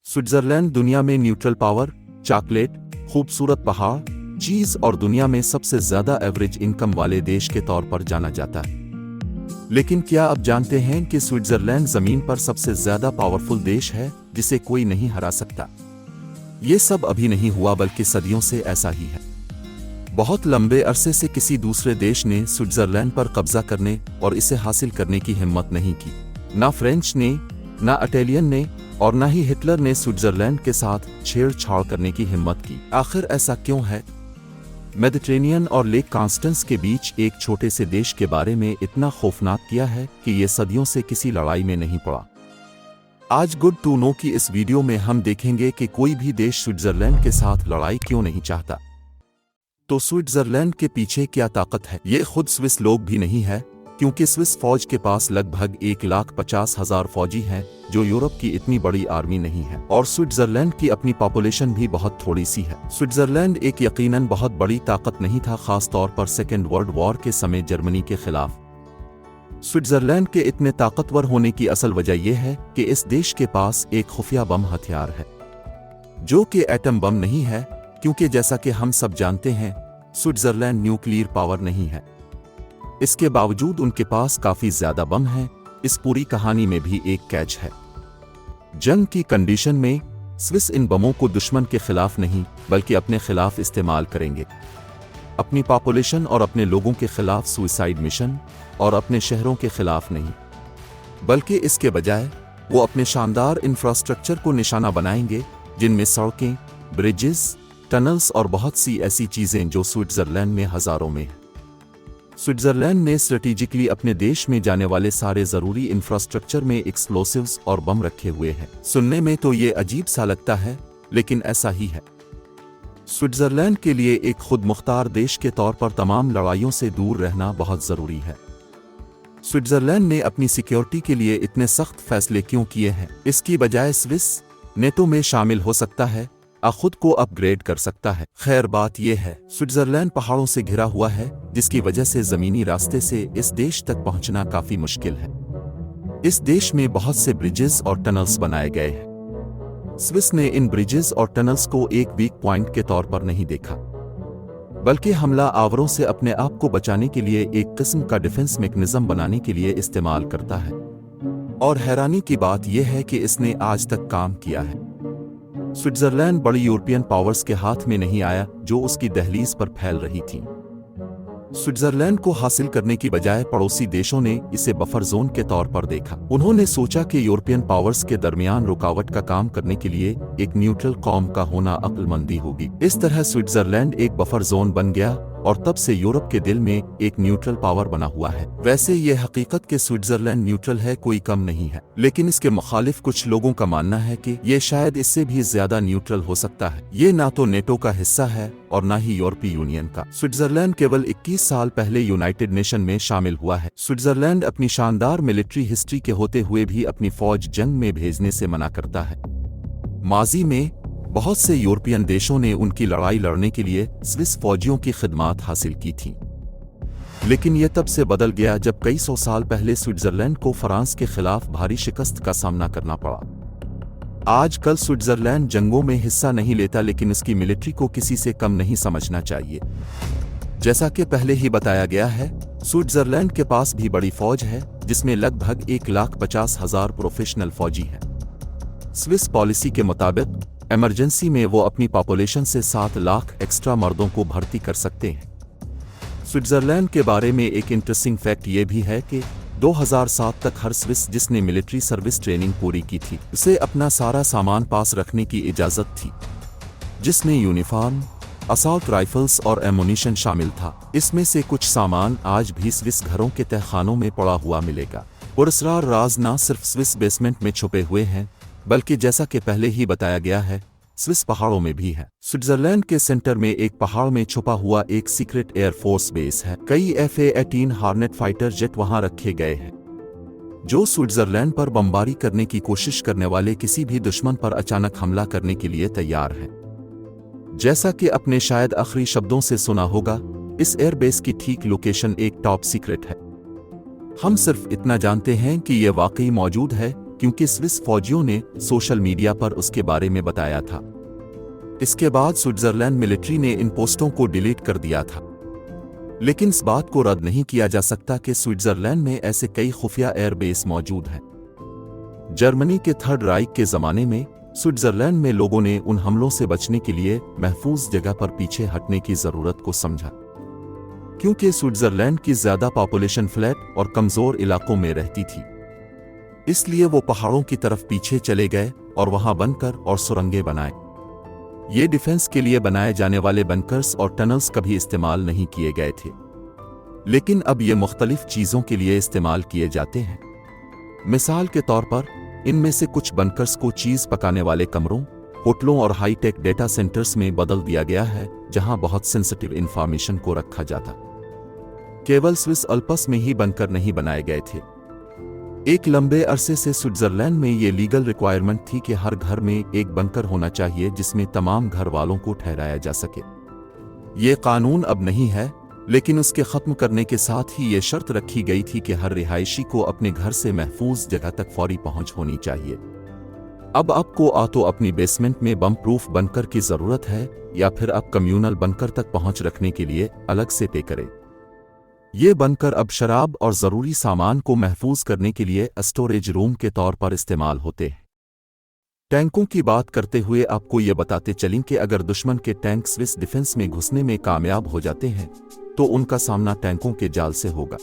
Switzerland दुनिया में neutral power, chocolate, खूबसूरत पहाड़, चीज और दुनिया में सबसे ज्यादा एवरेज इनकम वाले देश के तौर पर जाना जाता है। लेकिन क्या आप जानते हैं कि स्विट्जरलैंड जमीन पर सबसे ज्यादा पावरफुल देश है जिसे कोई नहीं हरा सकता? ये सब अभी नहीं हुआ बल्कि सदियों से ऐसा ही है। बहुत लंबे अरसे से किसी दूसरे देश ने स्विट्जरलैंड पर कब्जा करने और इसे हासिल करने की हिम्मत नहीं की। ना फ्रेंच ने, ना इटालियन ने और ना ही हिटलर ने स्विट्जरलैंड के साथ छेड़छाड़ करने की हिम्मत की। आखिर ऐसा क्यों है? मेडिटेरेनियन और लेक कॉन्स्टेंस के बीच एक छोटे से देश के बारे में इतना खौफनाक किया है कि ये सदियों से किसी लड़ाई में नहीं पड़ा। आज गुड टू नो की इस वीडियो में हम देखेंगे कि कोई भी देश स्विट्जरलैंड के साथ लड़ाई क्यों नहीं चाहता। तो स्विट्जरलैंड के पीछे क्या ताकत है? ये खुद स्विस लोग भी नहीं है, क्योंकि स्विस फौज के पास लगभग 1,50,000 फौजी हैं, जो यूरोप की इतनी बड़ी आर्मी नहीं है। और स्विट्जरलैंड की अपनी पॉपुलेशन भी बहुत थोड़ी सी है। स्विट्जरलैंड एक यकीनन बहुत बड़ी ताकत नहीं था, खास तौर पर सेकेंड वर्ल्ड वॉर के समय जर्मनी के खिलाफ। स्विट्जरलैंड के इतने ताकतवर होने की असल वजह यह है कि इस देश के पास एक खुफिया बम हथियार है, जो कि एटम बम नहीं है, क्योंकि जैसा कि हम सब जानते हैं स्विट्जरलैंड न्यूक्लियर पावर नहीं है। इसके बावजूद उनके पास काफी ज्यादा बम हैं। इस पूरी कहानी में भी एक कैच है। जंग की कंडीशन में स्विस इन बमों को दुश्मन के खिलाफ नहीं बल्कि अपने खिलाफ इस्तेमाल करेंगे। अपनी पॉपुलेशन और अपने लोगों के खिलाफ सुसाइड मिशन और अपने शहरों के खिलाफ नहीं, बल्कि इसके बजाय वो अपने शानदार इंफ्रास्ट्रक्चर को निशाना बनाएंगे, जिनमें सड़कें, ब्रिजेस, टनल्स और बहुत सी ऐसी चीजें जो स्विट्जरलैंड में हजारों में है। स्विट्जरलैंड ने स्ट्रेटेजिकली अपने देश में जाने वाले सारे जरूरी इंफ्रास्ट्रक्चर में एक्सप्लोसिव्स और बम रखे हुए हैं। सुनने में तो ये अजीब सा लगता है, लेकिन ऐसा ही है। स्विट्जरलैंड के लिए एक खुद मुख्तार देश के तौर पर तमाम लड़ाइयों से दूर रहना बहुत जरूरी है। स्विट्जरलैंड ने अपनी सिक्योरिटी के लिए इतने सख्त फैसले क्यों किए हैं? इसकी बजाय स्विस नेटो में शामिल हो सकता है, खुद को अपग्रेड कर सकता है। खैर, बात यह है स्विट्जरलैंड पहाड़ों से घिरा हुआ है, जिसकी वजह से जमीनी रास्ते से इस देश तक पहुंचना काफी मुश्किल है। इस देश में बहुत से ब्रिजेस और टनल्स बनाए गए हैं। स्विस ने इन ब्रिजेस और टनल्स को एक वीक पॉइंट के तौर पर नहीं देखा, बल्कि हमला आवरों से अपने आप को बचाने के लिए एक किस्म का डिफेंस मैकेनिज्म बनाने के लिए इस्तेमाल करता है। और हैरानी की बात यह है कि इसने आज तक काम किया है। स्विट्जरलैंड बड़ी यूरोपियन पावर्स के हाथ में नहीं आया जो उसकी दहलीज पर फैल रही थी। स्विट्जरलैंड को हासिल करने की बजाय पड़ोसी देशों ने इसे बफर जोन के तौर पर देखा। उन्होंने सोचा कि यूरोपियन पावर्स के दरमियान रुकावट का काम करने के लिए एक न्यूट्रल कौम का होना अक्लमंदी होगी। इस तरह स्विट्जरलैंड एक बफर जोन बन गया और तब से यूरोप के दिल में एक न्यूट्रल पावर बना हुआ है। वैसे ये हकीकत कि स्विट्जरलैंड न्यूट्रल है कोई कम नहीं है, लेकिन इसके मुखालिफ कुछ लोगों का मानना है कि ये शायद इससे भी ज्यादा न्यूट्रल हो सकता है। ये ना तो नेटो का हिस्सा है और ना ही यूरोपीय यूनियन का। स्विट्जरलैंड केवल 21 साल पहले यूनाइटेड नेशन में शामिल हुआ है। स्विट्जरलैंड अपनी शानदार मिलिट्री हिस्ट्री के होते हुए भी अपनी फौज जंग में भेजने से मना करता है। माजी में बहुत से यूरोपियन देशों ने उनकी लड़ाई लड़ने के लिए स्विस फौजियों की खिदमात हासिल की थी, लेकिन यह तब से बदल गया जब कई सौ साल पहले स्विट्जरलैंड को फ्रांस के खिलाफ भारी शिकस्त का सामना करना पड़ा। आजकल स्विट्जरलैंड जंगों में हिस्सा नहीं लेता, लेकिन इसकी मिलिट्री को किसी से कम नहीं समझना चाहिए। जैसा कि पहले ही बताया गया है, स्विट्जरलैंड के पास भी बड़ी फौज है, जिसमें लगभग 1,50,000 प्रोफेशनल फौजी हैं। स्विस पॉलिसी के मुताबिक इमरजेंसी में वो अपनी पॉपुलेशन से 7 लाख एक्स्ट्रा मर्दों को भर्ती कर सकते हैं। स्विट्जरलैंड के बारे में एक इंटरेस्टिंग फैक्ट ये भी है कि 2007 तक हर स्विस जिसने मिलिट्री सर्विस ट्रेनिंग पूरी की थी, उसे अपना सारा सामान पास रखने की इजाज़त थी, जिसमें यूनिफॉर्म, असॉल्ट राइफल्स और एमुनिशन शामिल था। इसमें से कुछ सामान आज भी स्विस घरों के तहखानों में पड़ा हुआ मिलेगा। पुरस्कार राज ना सिर्फ स्विस बेसमेंट में छुपे हुए हैं, बल्कि जैसा कि पहले ही बताया गया है, स्विस पहाड़ों में भी है। स्विट्जरलैंड के सेंटर में एक पहाड़ में छुपा हुआ एक सीक्रेट एयरफोर्स बेस है। कई F/A-18 हार्नेट फाइटर जेट वहां रखे गए हैं, जो स्विट्जरलैंड पर बमबारी करने की कोशिश करने वाले किसी भी दुश्मन पर अचानक हमला करने के लिए तैयार हैं। जैसा कि अपने शायद आखिरी शब्दों से सुना होगा, इस एयरबेस की ठीक लोकेशन एक टॉप सीक्रेट है। हम सिर्फ इतना जानते हैं कि यह वाकई मौजूद है क्योंकि स्विस फौजियों ने सोशल मीडिया पर उसके बारे में बताया था। इसके बाद स्विट्जरलैंड मिलिट्री ने इन पोस्टों को डिलीट कर दिया था। लेकिन इस बात को रद्द नहीं किया जा सकता कि स्विट्जरलैंड में ऐसे कई खुफिया एयरबेस मौजूद हैं। जर्मनी के थर्ड राइक के ज़माने में स्विट्जरलैंड में लोगों ने उन हमलों से बचने के लिए महफूज जगह पर पीछे हटने की ज़रूरत को समझा, क्योंकि स्विट्जरलैंड की ज़्यादा पॉपुलेशन फ्लैट और कमज़ोर इलाकों में रहती थी। इसलिए वो पहाड़ों की तरफ पीछे चले गए और वहां बंकर और सुरंगें बनाए। ये डिफेंस के लिए बनाए जाने वाले बंकर्स और टनल्स कभी इस्तेमाल नहीं किए गए थे, लेकिन अब ये मुख्तलिफ चीज़ों के लिए इस्तेमाल किए जाते हैं। मिसाल के तौर पर इनमें से कुछ बंकर्स को चीज़ पकाने वाले कमरों, होटलों और हाईटेक डेटा सेंटर्स में बदल दिया गया है, जहां बहुत सेंसिटिव इंफॉर्मेशन को रखा जाता। केवल स्विस अल्प्स में ही बंकर नहीं बनाए गए थे। एक लंबे अरसे से स्विट्जरलैंड में ये लीगल रिक्वायरमेंट थी कि हर घर में एक बंकर होना चाहिए जिसमें तमाम घर वालों को ठहराया जा सके। ये कानून अब नहीं है, लेकिन उसके ख़त्म करने के साथ ही ये शर्त रखी गई थी कि हर रिहायशी को अपने घर से महफूज जगह तक फौरी पहुंच होनी चाहिए। अब आपको तो अपनी बेसमेंट में बम प्रूफ बंकर की ज़रूरत है, या फिर आप कम्यूनल बंकर तक पहुंच रखने के लिए अलग से पे करें। ये बंकर अब शराब और ज़रूरी सामान को महफूज करने के लिए स्टोरेज रूम के तौर पर इस्तेमाल होते हैं। टैंकों की बात करते हुए आपको ये बताते चलें कि अगर दुश्मन के टैंक स्विस डिफेंस में घुसने में कामयाब हो जाते हैं तो उनका सामना टैंकों के जाल से होगा।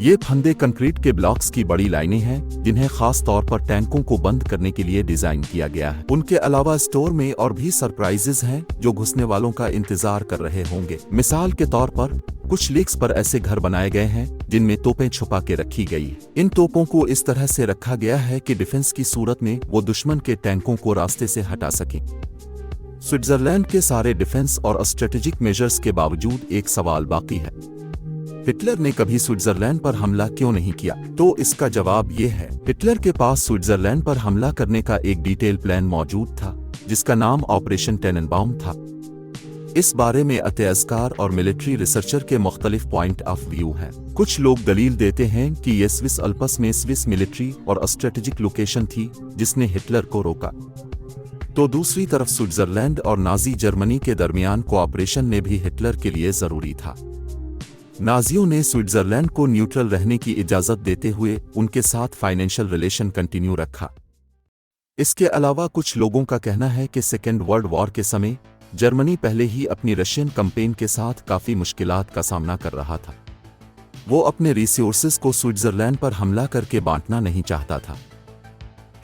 ये फंदे कंक्रीट के ब्लॉक्स की बड़ी लाइनें हैं जिन्हें खास तौर पर टैंकों को बंद करने के लिए डिजाइन किया गया है। उनके अलावा स्टोर में और भी सरप्राइजेस हैं जो घुसने वालों का इंतजार कर रहे होंगे। मिसाल के तौर पर कुछ लीक्स पर ऐसे घर बनाए गए हैं जिनमें तोपें छुपा के रखी गई है। इन तोपों को इस तरह से रखा गया है कि डिफेंस की सूरत में वो दुश्मन के टैंकों को रास्ते से हटा सकें। स्विट्जरलैंड के सारे डिफेंस और स्ट्रेटेजिक मेजर्स के बावजूद एक सवाल बाकी है, हिटलर ने कभी स्विट्जरलैंड पर हमला क्यों नहीं किया? तो इसका जवाब ये है, हिटलर के पास स्विट्जरलैंड पर हमला करने का एक डिटेल प्लान मौजूद था जिसका नाम ऑपरेशन टेननबाउम था। इस बारे में इतिहासकार और मिलिट्री रिसर्चर के मुख्तलिफ पॉइंट ऑफ व्यू हैं। कुछ लोग दलील देते हैं कि यह स्विस अल्प्स में स्विस मिलिट्री और स्ट्रेटेजिक लोकेशन थी जिसने हिटलर को रोका, तो दूसरी तरफ स्विट्जरलैंड और नाजी जर्मनी के दरमियान कोऑपरेशन ने भी हिटलर के लिए जरूरी था। नाजियों ने स्विट्जरलैंड को न्यूट्रल रहने की इजाज़त देते हुए उनके साथ फाइनेंशियल रिलेशन कंटिन्यू रखा। इसके अलावा कुछ लोगों का कहना है कि सेकेंड वर्ल्ड वॉर के समय जर्मनी पहले ही अपनी रशियन कैंपेन के साथ काफ़ी मुश्किलात का सामना कर रहा था। वो अपने रिसोर्सेज को स्विट्जरलैंड पर हमला करके बांटना नहीं चाहता था।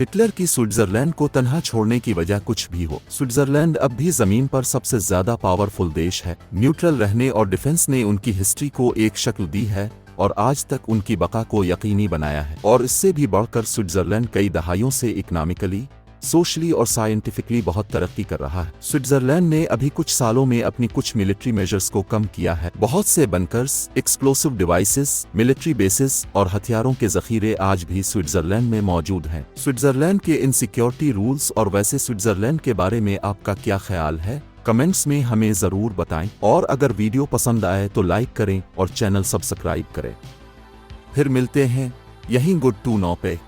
हिटलर की स्विट्जरलैंड को तन्हा छोड़ने की वजह कुछ भी हो, स्विट्जरलैंड अब भी जमीन पर सबसे ज्यादा पावरफुल देश है। न्यूट्रल रहने और डिफेंस ने उनकी हिस्ट्री को एक शक्ल दी है और आज तक उनकी बका को यकीनी बनाया है। और इससे भी बढ़कर स्विट्जरलैंड कई दहाइयों से इकोनॉमिकली, सोशली और साइंटिफिकली बहुत तरक्की कर रहा है। स्विट्जरलैंड ने अभी कुछ सालों में अपनी कुछ मिलिट्री मेजर्स को कम किया है। बहुत से bunkers, explosive devices, military bases और हथियारों के जखीरे आज भी स्विट्जरलैंड में मौजूद हैं। स्विट्जरलैंड के इन सिक्योरिटी रूल्स और वैसे स्विट्जरलैंड के बारे में आपका क्या ख्याल है? कमेंट्स में हमें ज़रूर बताएं और अगर वीडियो पसंद आए तो लाइक करें और चैनल सब्सक्राइब करें। फिर मिलते हैं यहीं गुड टू नो पे।